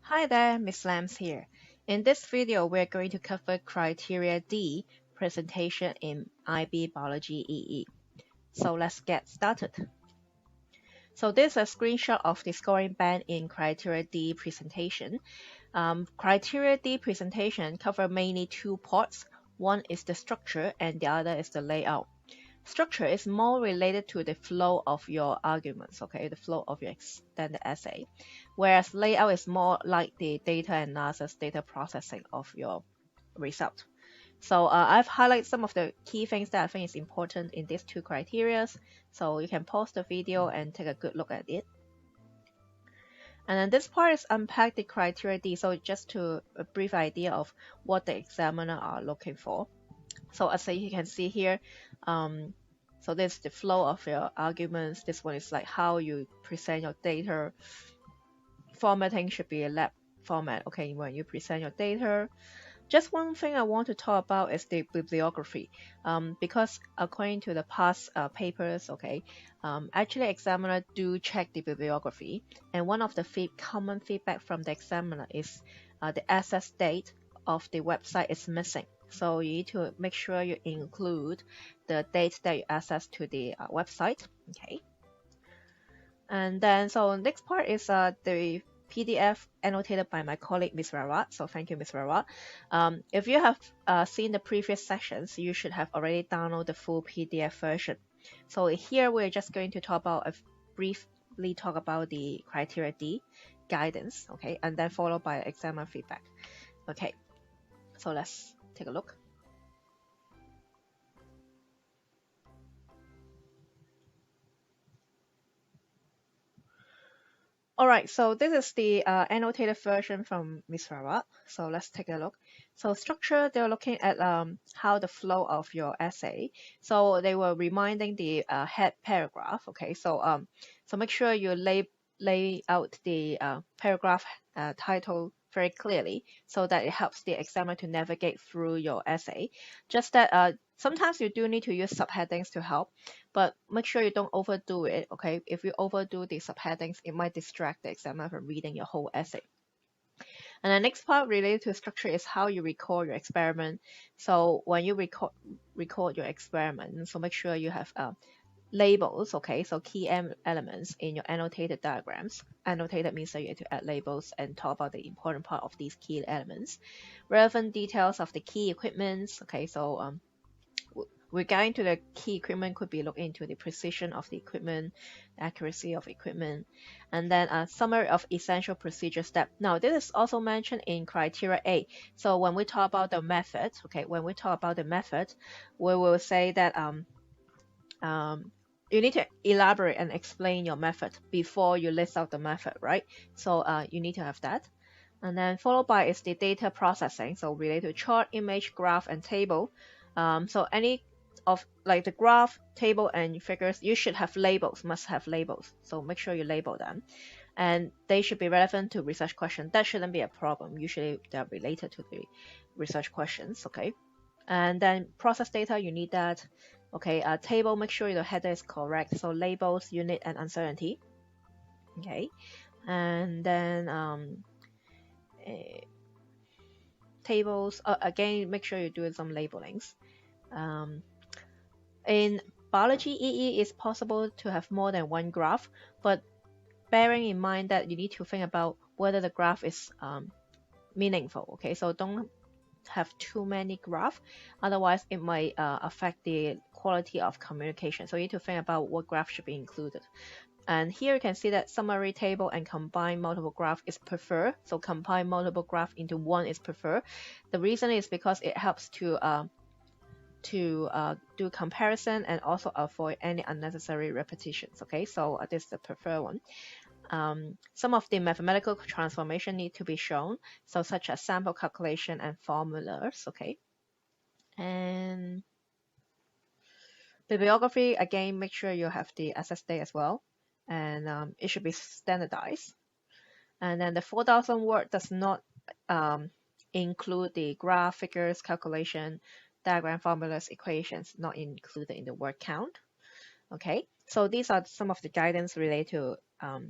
Hi there, Miss Lambs here. In this video, we're going to cover Criteria D presentation in IB Biology EE. So let's get started. So this is a screenshot of the scoring band in Criteria D presentation. Criteria D presentation cover mainly two parts. One is the structure and the other is the layout. Structure is more related to the flow of your arguments, okay, the flow of your extended essay, whereas layout is more like the data analysis, data processing of your result. So I've highlighted some of the key things that I think is important in these two criteria. So you can pause the video and take a good look at it. And then this part is unpack the criteria D. So just to a brief idea of what the examiner are looking for. So as you can see here, so this is the flow of your arguments. This one is like how you present your data. Formatting should be a lab format, okay, when you present your data. Just one thing I want to talk about is the bibliography, because according to the past papers, okay, actually examiner do check the bibliography, and one of the common feedback from the examiner is the access date of the website is missing. So you need to make sure you include the date that you access to the website, okay. And then, so next part is the PDF annotated by my colleague, Ms. Rawat. So thank you, Ms. Rawat. If you have seen the previous sessions, you should have already downloaded the full PDF version. So here we're just going to talk about briefly talk about the criteria D guidance, okay, and then followed by examiner feedback. Okay, so let's take a look. All right, so this is the annotated version from Ms. Rawat. So let's take a look. So structure, they're looking at how the flow of your essay. So they were reminding the head paragraph. Okay, so make sure you lay out the paragraph title very clearly so that it helps the examiner to navigate through your essay. Just that sometimes you do need to use subheadings to help, but make sure you don't overdo it, okay? If you overdo the subheadings, it might distract the examiner from reading your whole essay. And the next part related to structure is how you record your experiment. So when you record your experiment, so make sure you have labels, okay? So key elements in your annotated diagrams. Annotated means that you have to add labels and talk about the important part of these key elements. Relevant details of the key equipments, okay? So regarding to the key equipment could be look into the precision of the equipment, accuracy of equipment, and then a summary of essential procedure step. Now, this is also mentioned in criteria A. So when we talk about the method, okay, when we talk about the method, we will say that you need to elaborate and explain your method before you list out the method, right? So you need to have that. And then followed by is the data processing, so related to chart, image, graph, and table. So any of like the graph, table, and figures, you should have labels, must have labels. So make sure you label them. And they should be relevant to research question. That shouldn't be a problem. Usually they're related to the research questions, okay? And then process data, you need that. Okay, table, make sure the header is correct. So labels, unit, and uncertainty. Okay, and then tables, again, make sure you're doing some labelings. In biology EE, it's possible to have more than one graph, but bearing in mind that you need to think about whether the graph is meaningful. Okay, so don't have too many graphs, otherwise it might affect the quality of communication. So you need to think about what graph should be included. And here you can see that summary table and combine multiple graph is preferred. So combine multiple graph into one is preferred. The reason is because it helps to do comparison and also avoid any unnecessary repetitions. Okay, so this is the preferred one. Some of the mathematical transformation need to be shown, so such as sample calculation and formulas. Okay, and bibliography, again, make sure you have the access date as well, and it should be standardized. And then the 4,000 word does not include the graph, figures, calculation, diagram, formulas, equations, not included in the word count. Okay, so these are some of the guidance related to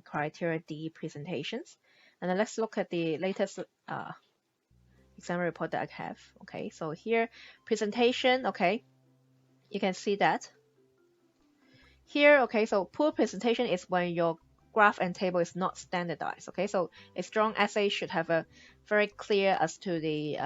criteria D presentations. And then let's look at the latest exam report that I have. Okay, so here, presentation, okay, you can see that. Here, okay, so poor presentation is when your graph and table is not standardized. Okay, so a strong essay should have a very clear as to the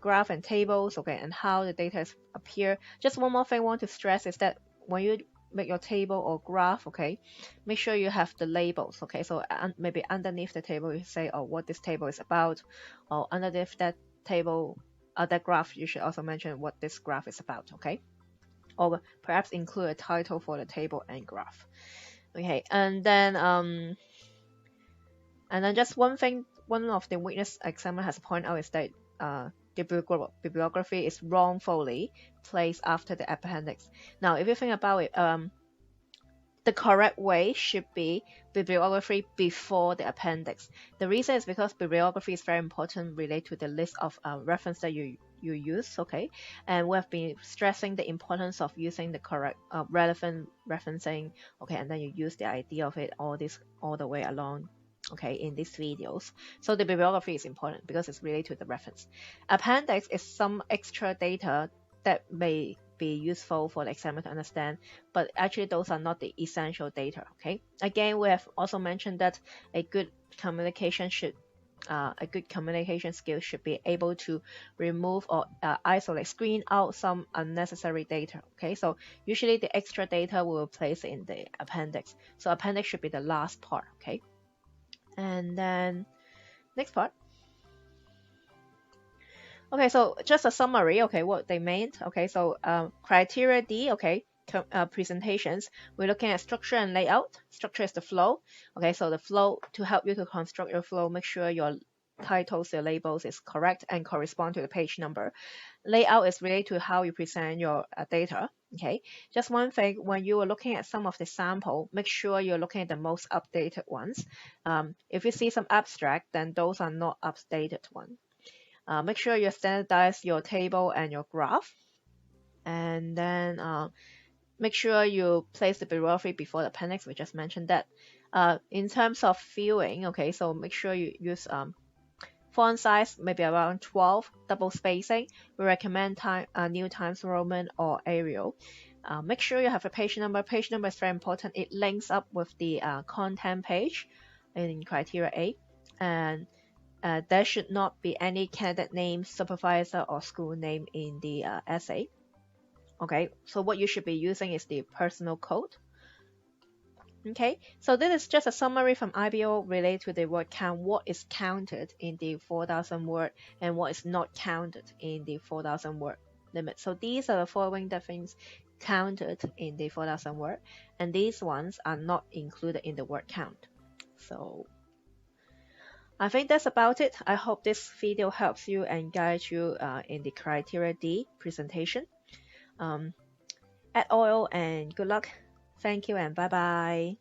graph and tables, okay, and how the data appear. Just one more thing I want to stress is that when you make your table or graph, okay, make sure you have the labels, okay. So maybe underneath the table you say, oh, what this table is about, or underneath that table, that graph, you should also mention what this graph is about, okay. Or perhaps include a title for the table and graph. Okay, and then just one thing, one of the weakness examiner has pointed out is that the bibliography is wrongfully placed after the appendix. Now, if you think about it, the correct way should be bibliography before the appendix. The reason is because bibliography is very important related to the list of reference that you use, okay? And we have been stressing the importance of using the correct relevant referencing, okay? And then you use the idea of it all the way along, okay, in these videos. So the bibliography is important because it's related to the reference. Appendix is some extra data that may be useful for the examiner to understand, but actually those are not the essential data, okay? Again, we have also mentioned that a good communication skill should be able to remove or isolate, screen out some unnecessary data, okay? So usually the extra data will place in the appendix. So appendix should be the last part, okay? And then next part. Okay, so just a summary, okay, what they meant. Okay, so criteria D, okay, presentations. We're looking at structure and layout. Structure is the flow. Okay, so the flow, to help you to construct your flow, make sure your titles, your labels is correct and correspond to the page number. Layout is related to how you present your data. Okay, just one thing, when you are looking at some of the sample, make sure you're looking at the most updated ones. If you see some abstract, then those are not updated ones. Make sure you standardize your table and your graph. And then make sure you place the bibliography before the appendix. We just mentioned that. In terms of viewing, okay, so make sure you use font size, maybe around 12, double spacing. We recommend New Times Roman or Arial. Make sure you have a page number. Page number is very important. It links up with the content page in criteria A. And there should not be any candidate name, supervisor, or school name in the essay. Okay, so what you should be using is the personal code. Okay, so this is just a summary from IBO related to the word count, what is counted in the 4,000 word and what is not counted in the 4,000 word limit. So these are the following things counted in the 4,000 word, and these ones are not included in the word count. So I think that's about it. I hope this video helps you and guides you in the criteria D presentation. Add oil and good luck. Thank you and bye-bye.